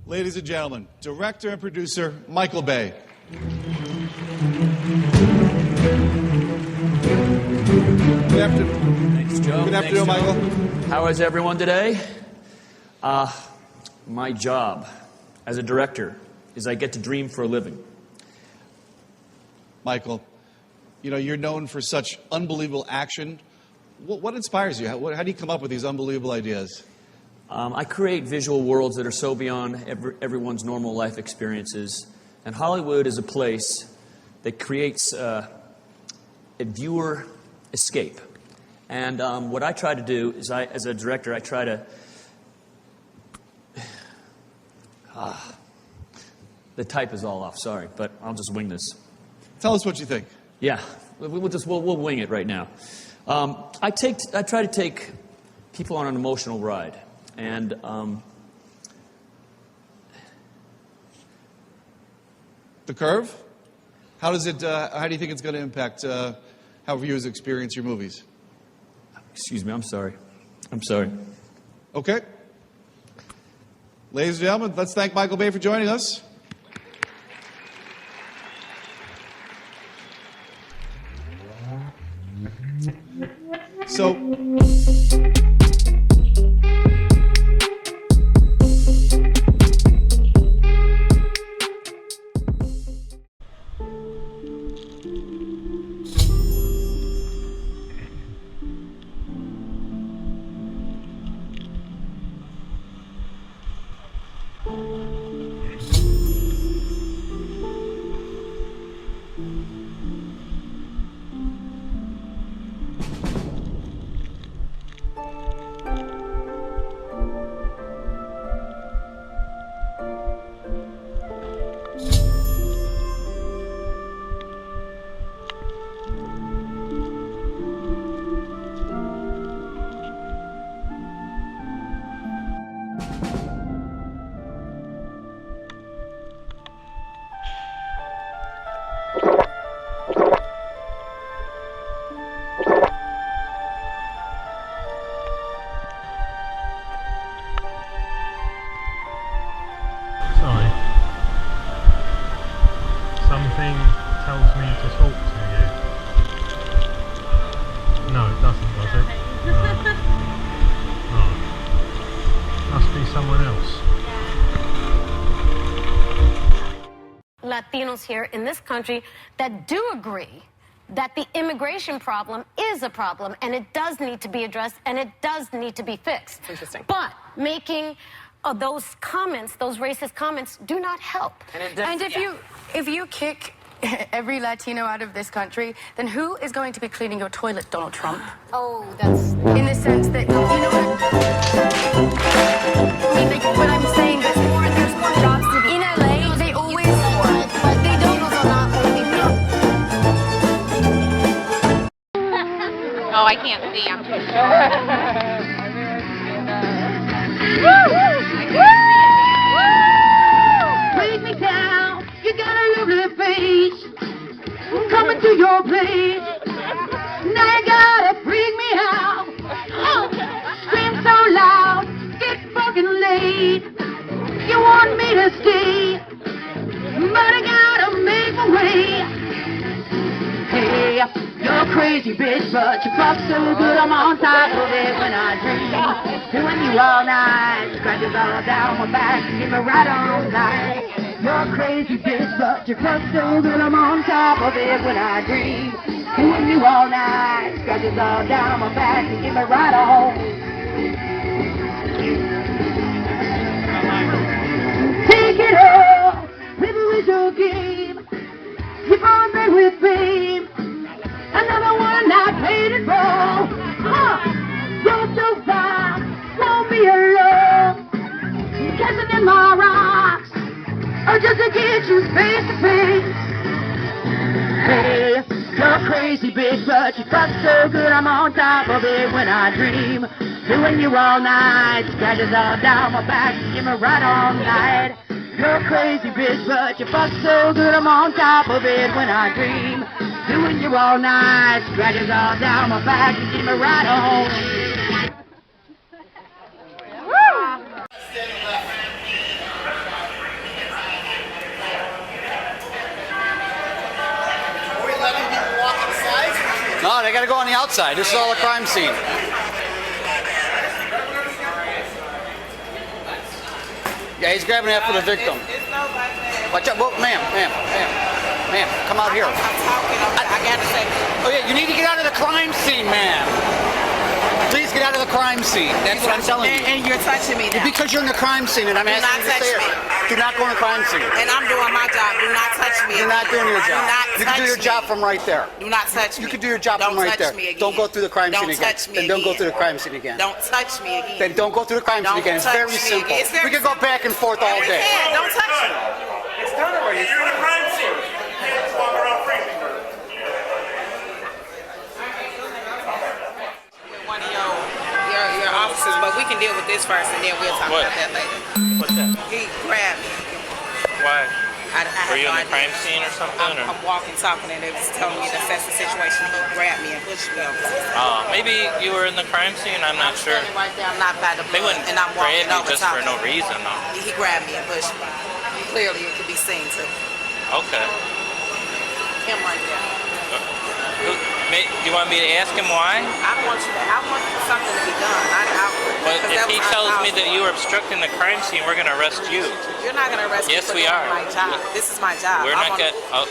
Ladies and gentlemen, director and producer Michael Bay. Good afternoon. Thanks, Joe. Good afternoon, Michael. How is everyone today? My job as a director is I get to dream for a living. Michael, you know, you're known for such unbelievable action. What inspires you? How do you come up with these unbelievable ideas? I create visual worlds that are so beyond everyone's normal life experiences. And Hollywood is a place that creates a viewer escape. And what I try to do is, as a director, I try to... the type is all off, sorry, but I'll just wing this. Tell us what you think. Yeah, we'll wing it right now. I try to take people on an emotional ride, and The Curve? How do you think it's going to impact how viewers experience your movies? excuse me, I'm sorry. Okay. Ladies and gentlemen, let's thank Michael Bay for joining us. So, Sorry. Something tells me to talk to you. No, it doesn't, does it? No. Oh. Must be someone else. Latinos here in this country that do agree that the immigration problem is a problem and it does need to be addressed and it does need to be fixed. Interesting. But making those comments, those racist comments, do not help. And if you kick every Latino out of this country, then who is going to be cleaning your toilet, Donald Trump? Oh, that's... In the sense that, you know what? I mean, like, what I'm saying, there's more jobs to be. In LA, they always... But they don't also not really know. Oh, I can't see. I'm too Break me down, you got a lovely face. Coming to your place. Now you gotta freak me out. Scream so loud, get fucking late. You want me to stay, but I gotta make my way. Hey, you're a crazy bitch, but you fuck so good I'm on top of it when I dream. Doing you all night, scratches all down my back, give me right all night. You're a crazy bitch, but you fuck so good I'm on top of it when I dream. Doing you all night, scratches all down my back, give me right on. Take it all, river is your game. Keep on bed with fame. Another one I paid it for. You're so far, don't be alone. Kissing in my rocks, or just to get you face to face. Hey, you're a crazy bitch, but you fuck so good I'm on top of it when I dream. Doing you all night, scratches all down my back, give me right all night. You're a crazy bitch, but you fuck so good I'm on top of it when I dream. Doing you all night, scratches all down my back, and give me right on. No, they gotta go on the outside. This is all a crime scene. Yeah, he's grabbing after the victim. Watch out, ma'am, come out here. I'm talking. I gotta say. Oh yeah, you need to get out of the crime scene, ma'am. Please get out of the crime scene. That's what I'm telling you. And you're touching me now. Because you're in the crime scene, and I'm Do asking not you to touch stay me. there. Do not go in the crime scene. And I'm doing my job. Do not touch me. You're not doing your job. Do not You can do your touch job me. from right there. Do not touch me. You can do your job Don't from right touch there. me again. Don't go through the crime scene again. Don't touch me Then don't go again. through the crime scene again. Don't touch me again. Then don't go through the crime scene Don't again. It's touch very me simple. again. It's very We can go back and forth all We day. can. Don't touch me. It's done already. You're in a crime scene. You can't just walk around freely. One of your officers, but we can deal with this first, and then we'll talk about that later. What's that? He grabbed me. Why? I Were you have in no the crime idea. scene or something? I'm walking, talking, and they was telling me to assess the situation. He grabbed me and pushed me over. Maybe you were in the crime scene. I'm not sure. Standing right there, I'm not by the They blood, wouldn't and I'm walking grab you over just for talking. no reason, though. He grabbed me and pushed me. Clearly, it could be seen too. Okay. Him right there. Do you want me to ask him why? I want something to be done. But if he tells me that you are obstructing the crime scene, we're going to arrest you. You're not going to arrest me Yes, for we doing are. my job. This is my job. We're not going to...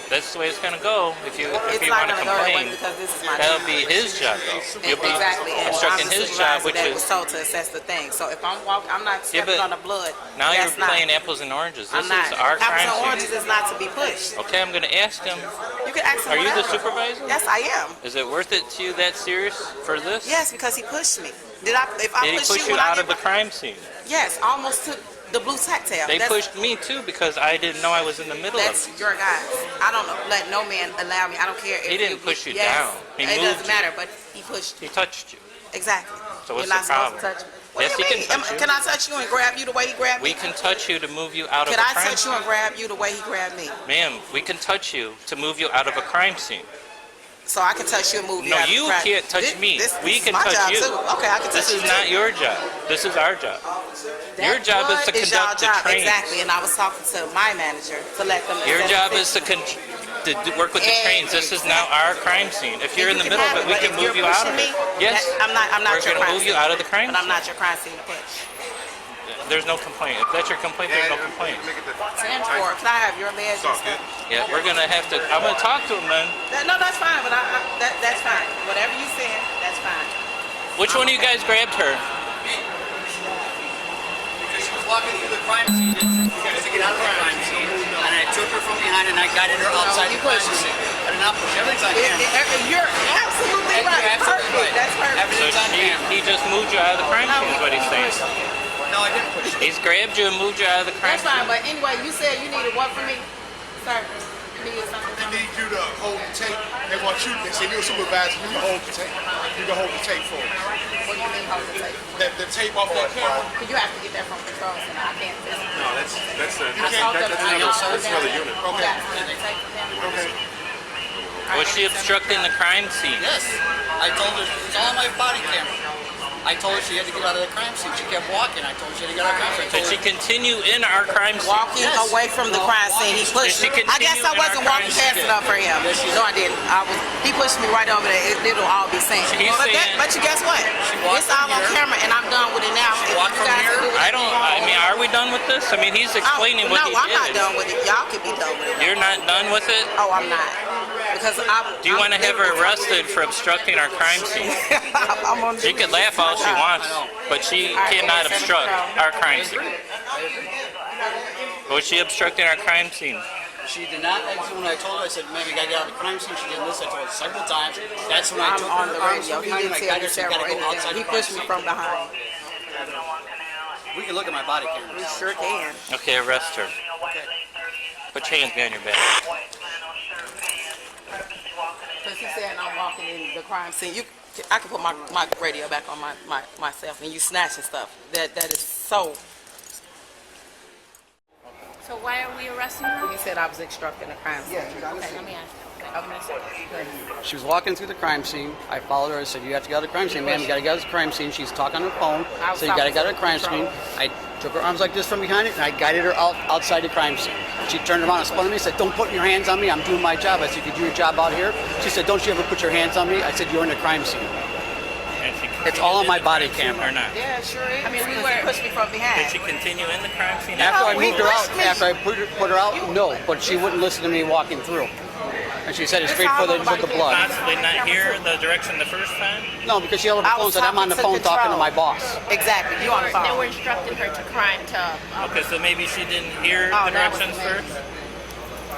That's the way it's going to go. If you want to complain, because this is my that'll job. be his job, though. You'll be Exactly. And obstructing I'm the his job, supervisor which that is... was told to assess the thing. So if I'm walking, I'm not stepping on the blood. Now you're That's not- playing apples and oranges. This I'm not. is our Apples crime and scene. oranges is not to be pushed. Okay, I'm going to ask him. You can ask him Are you the whatever. supervisor? Yes, I am. Is it worth it to you that serious for this? Yes, because he pushed me. If I Did he push push you, you out of the crime scene? Yes, almost took the blue tactile. They pushed me too because I didn't know I was in the middle of That's it. your guys. I don't know. Let no man allow me. I don't care if He didn't push you yes, down. He it moved doesn't you. matter, but he pushed He me. touched you. Exactly. So what's You're the not problem? supposed to touch me. What Yes, do he you can mean? touch you. Can I touch you and grab you the way he grabbed me? We can touch you to move you out of Can a I crime touch you scene. and grab you the way he grabbed me? Ma'am, we can touch you to move you out of a crime scene. So I can touch you and move you No, out of you the crowd. can't touch me. We This can is my touch job you. Too. Okay, I can touch This you is too. not your job. This is our job. Your That job is to blood y'all conduct the job. trains. Exactly, and I was talking to my manager to let them. Your assess job the is to work with the trains. This is now our crime scene. If you're in the You middle have of it, we but can if move you're you out of pushing it. me, Yes, I'm not we're your going to crime move you scene. out of the crime But I'm scene. not your crime scene to push. There's no complaint. If that's your complaint, there's no complaint. 10-4. Can I have your badge and stuff? Yeah, we're going to have to... I'm going to talk to him then. No, that's fine. But that's fine. Whatever you said, that's fine. Which one of you guys grabbed her? Because she was walking through the crime scene to get out of the crime scene, and I took her from behind and I guided her outside the crime scene. I did not push everything's on camera. You're absolutely You're right. absolutely Perfect. right. That's perfect. So Everything's on camera. he just moved you out of the crime scene is what he's saying. No, I didn't push her. He's grabbed you and moved you out of the crime That's scene. fine. But anyway, you said you needed what from me, sir? You needed something They from me. need you to hold the tape. They want you. They say you're a supervisor. You can hold the tape. You can hold the tape for them. What do you mean hold the tape? The tape off that camera. Because you have to get that from control center. I can't. No, that's I saw them. that's another unit. Okay. Yeah, they take the camera. Okay. Was she obstructing the crime scene? Yes. I told her, it's all on my body camera. I told her she had to get out of the crime scene. She kept walking. I told her she had to get out of the crime scene. Did she continue in our crime scene? Walking Yes. away from the No, crime scene, he walking. pushed Did she me. I guess continue I in wasn't our walking crime fast scene? enough for him. Yes, she No, I didn't. He pushed me right over there. It'll all be seen. He's saying- But you guess what? walked It's all from on here. camera, and I'm done with it now. If walked you from guys here. do what I don't... I mean, are we done with this? I mean, he's explaining what he No, I'm did. not done with it. Y'all can be done with it. You're not done with it? Oh, I'm not. Because Do you want to have her arrested for obstructing our crime scene? I'm on She can laugh all she wants, but she cannot obstruct our crime scene. Was she obstructing our crime scene? She did not exit when I told her. I said, ma'am, you got to get out of the crime scene. She did this. I told her several times. That's when I I'm took on her the arms radio. from He behind didn't and I tell guided me her. She got several to go outside anything. He the crime pushed me scene. from behind. We can look at my body camera. We sure can. Okay, arrest her. Put your hands behind your back. Because he said I'm walking in the crime scene. I can put my radio back on myself, and you snatching stuff. That is so. So why are we arresting her? He said I was obstructing a crime scene. Okay, let me ask you. She was walking through the crime scene. I followed her. I said, you have to get out of the crime scene. Ma'am, you got to get out of the crime scene. She's talking on her phone. So you got to get out of the crime scene. I took her arms like this from behind it, and I guided her outside the crime scene. She turned around and spun at me and said, "Don't put your hands on me. I'm doing my job." I said, "You do your job out here." She said, "Don't you ever put your hands on me." I said, "You're in the crime scene." It's all on my body camera. Or not? Yeah, it sure is. I mean, we were pushed me from behind. Did she continue in the crime scene? After I moved her out, after I put her out, no, but she wouldn't listen to me walking through. And she said it's straight for the blood. Possibly not hear the direction the first time? No, because she held up the phone and said, "I'm on the phone talking to my boss." Exactly. You on the phone. They were instructing her to crime to. Okay, so maybe she didn't hear the directions first?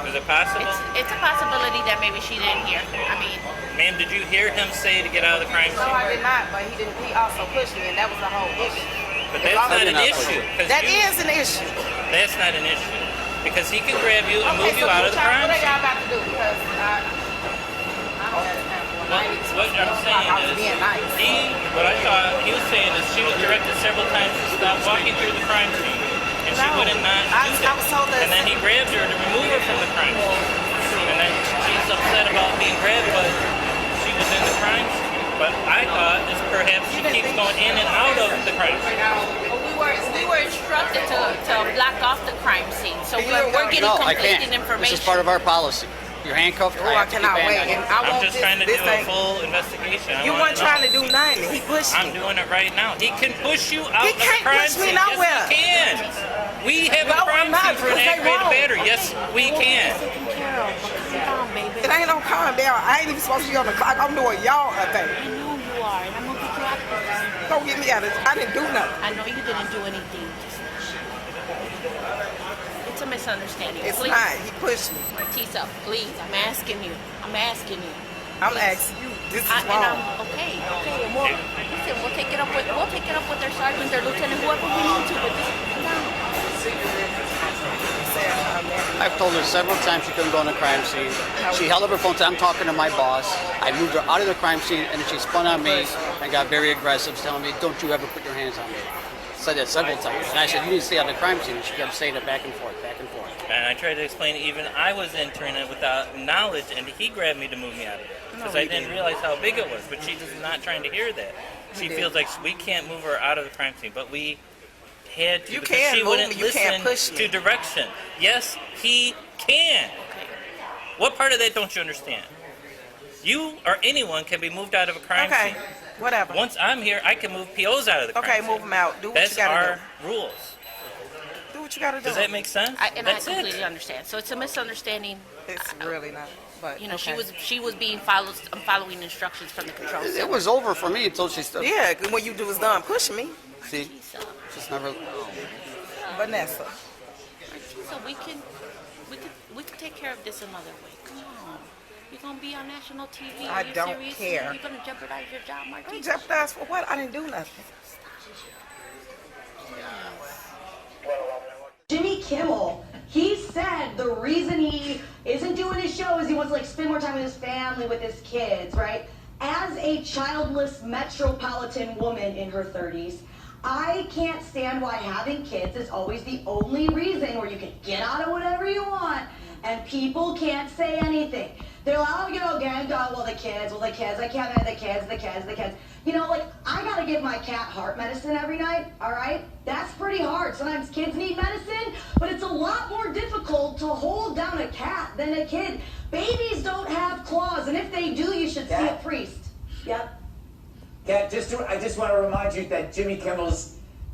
Is it possible? It's a possibility that maybe she didn't hear. I mean, Ma'am, did you hear him say to get out of the crime No, scene? I did not, but he didn't. He also pushed me, and that was the whole issue. But that's not an issue. That is an issue. That's not an issue. Because he can grab you and move Okay, you so out of the crime what are scene. y'all about to do? Because I don't have time for it. What I'm saying I was being nice. what I thought he was saying is she was directed several times to stop walking through the crime scene. And she No. wouldn't not I do that. was told that- And then he grabbed her to remove her from the crime scene. And then she's upset about being grabbed, but she was in the crime scene. But I thought is perhaps she keeps going in and out of the crime scene. we were instructed to block off the crime scene, so we're getting No, I conflicting can't. information. This is part of our policy. You're handcuffed. Oh, I have to keep cannot banging wait. on you. And I I'm want just this, trying to do this a thing. full investigation. I You wanna weren't trying to know. do nothing. He pushed I'm me. doing it right now. He can push you out He of the can't crime push me scene. nowhere. Yes, he can. We have No, a crime I'm not, scene for an because they aggravated won't. battery. Yes, we can. It ain't no calm down. I ain't even supposed to be on the clock. I'm doing y'all a thing. I know you are, and I'm gonna get you out of this. Don't get me out of this. I didn't do nothing. I know you didn't do anything. It's a misunderstanding. It's Please. not. He pushed me. Tisa, please, I'm asking you. I'm asking you. I'm Please. asking you. This is And wrong. I'm okay. And we'll take it up with their sergeant, their lieutenant, whoever we need to. But this, no. I've told her several times she couldn't go in the crime scene. She held up her phone and said, "I'm talking to my boss." I moved her out of the crime scene, and then she spun on me and got very aggressive, telling me, "Don't you ever put your hands on me." Said that several times. And I said, "You need to stay out of the crime scene." And she kept saying it back and forth, back and forth. And I tried to explain even I was entering it without knowledge, and he grabbed me to move me out of it. Because I didn't realize how big it was. But she's just not trying to hear that. She feels like we can't move her out of the crime scene, but we had to. You because can she move wouldn't me, you can't listen push me. to direction. Yes, he can. What part of that don't you understand? You or anyone can be moved out of a crime Okay, scene. whatever. Once I'm here, I can move POs out of the crime Okay, scene. move them out. Do what That's you gotta our do. rules. Do what you gotta do. Does that make sense? I That's completely it. understand. So it's a misunderstanding. It's really not. But You know, okay. she was being following instructions from the control center. It was over for me until she started. Yeah, when you was done pushing me, See, just never. Vanessa. So we can take care of this another way. Come on. You're gonna be on national TV. I Are you don't serious? care. You're gonna jeopardize your job, I'm Martina. jeopardized for what? I didn't do nothing. Jimmy Kimmel, he said the reason he isn't doing his show is he wants to spend more time with his family, with his kids, right? As a childless metropolitan woman in her 30s, I can't stand why having kids is always the only reason where you can get out of whatever you want and people can't say anything. They're like, oh, again, well, the kids, I can't have the kids. You know, I gotta give my cat heart medicine every night, all right? That's pretty hard. Sometimes kids need medicine, but it's a lot more difficult to hold down a cat than a kid. Babies don't have claws, and if they do, you should see a priest. Yep. Yeah, I just want to remind you that Jimmy Kimmel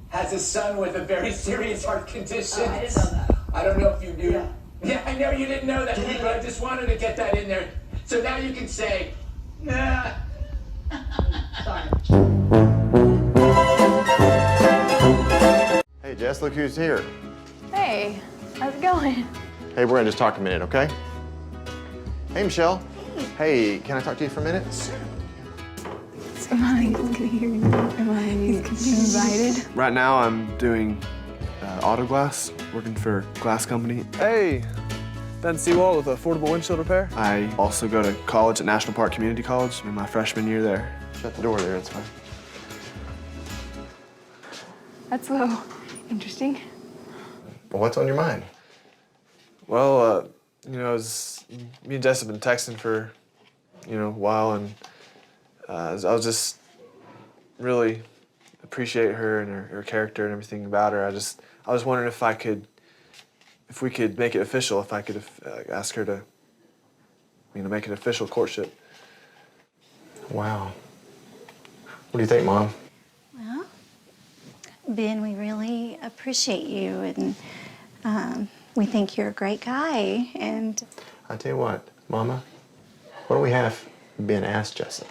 has a son with a very serious heart condition. Oh, I didn't know that. I don't know if you knew. Yeah. Yeah, I know you didn't know that, but I just wanted to get that in there. So now you can say, nah. Sorry. Hey Jess, look who's here. Hey, how's it going? Hey, we're gonna just talk a minute, okay? Hey Michelle. Hey, can I talk to you for a minute? Sure. Am I invited? Right now I'm doing auto glass, working for a glass company. Hey, Ben Seawall with Affordable Windshield Repair. I also go to college at National Park Community College. I'm in my freshman year there. Shut the door there, it's fine. That's a little interesting. Well, what's on your mind? Well, me and Jess have been texting for, a while, and I was just really appreciate her and her character and everything about her. I was wondering if we could make it official, if I could ask her to, make an official courtship. Wow. What do you think, Mom? Well, Ben, we really appreciate you, and we think you're a great guy, and... I tell you what, Mama, why don't we have Ben ask Jessa?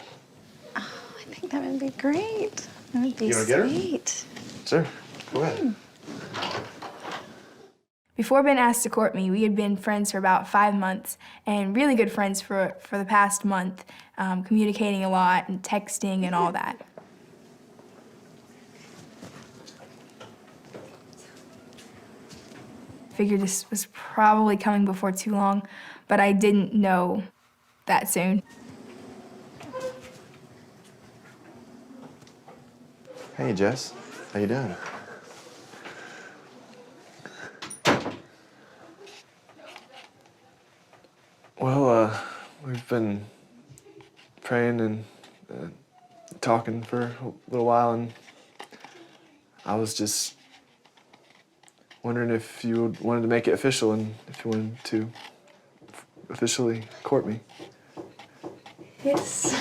Oh, I think that would be great. That would be You wanna get her? sweet. Sure, go ahead. Before Ben asked to court me, we had been friends for about 5 months, and really good friends for the past month, communicating a lot and texting and all that. Figured this was probably coming before too long, but I didn't know that soon. Hey, Jess, how you doing? Well, we've been praying and talking for a little while, and I was just wondering if you wanted to make it official and if you wanted to officially court me. Yes.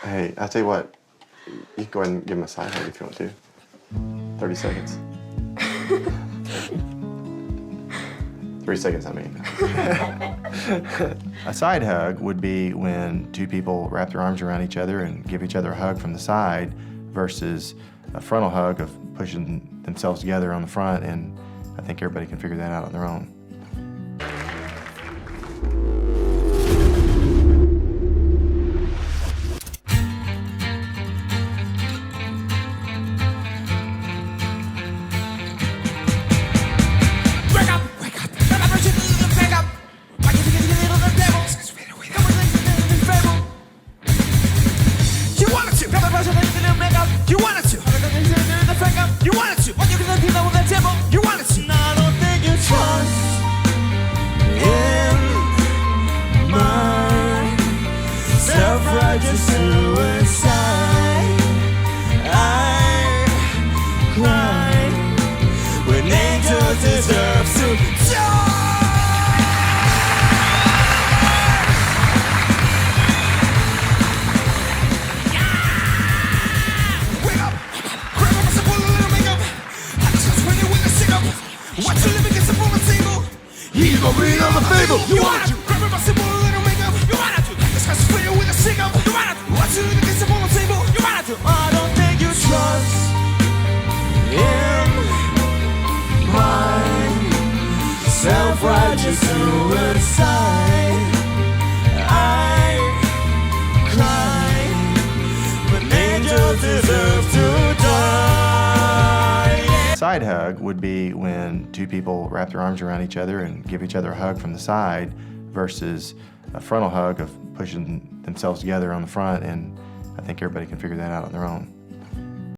Hey, I tell you what, you can go ahead and give him a side hug if you want to. 30 seconds. 3 seconds, I mean. A side hug would be when two people wrap their arms around each other and give each other a hug from the side versus a frontal hug of pushing themselves together on the front, and I think everybody can figure that out on their own. Self-righteous suicide. I cry, but angels deserve to die. Side hug would be when two people wrap their arms around each other and give each other a hug from the side versus a frontal hug of pushing themselves together on the front, and I think everybody can figure that out on their own.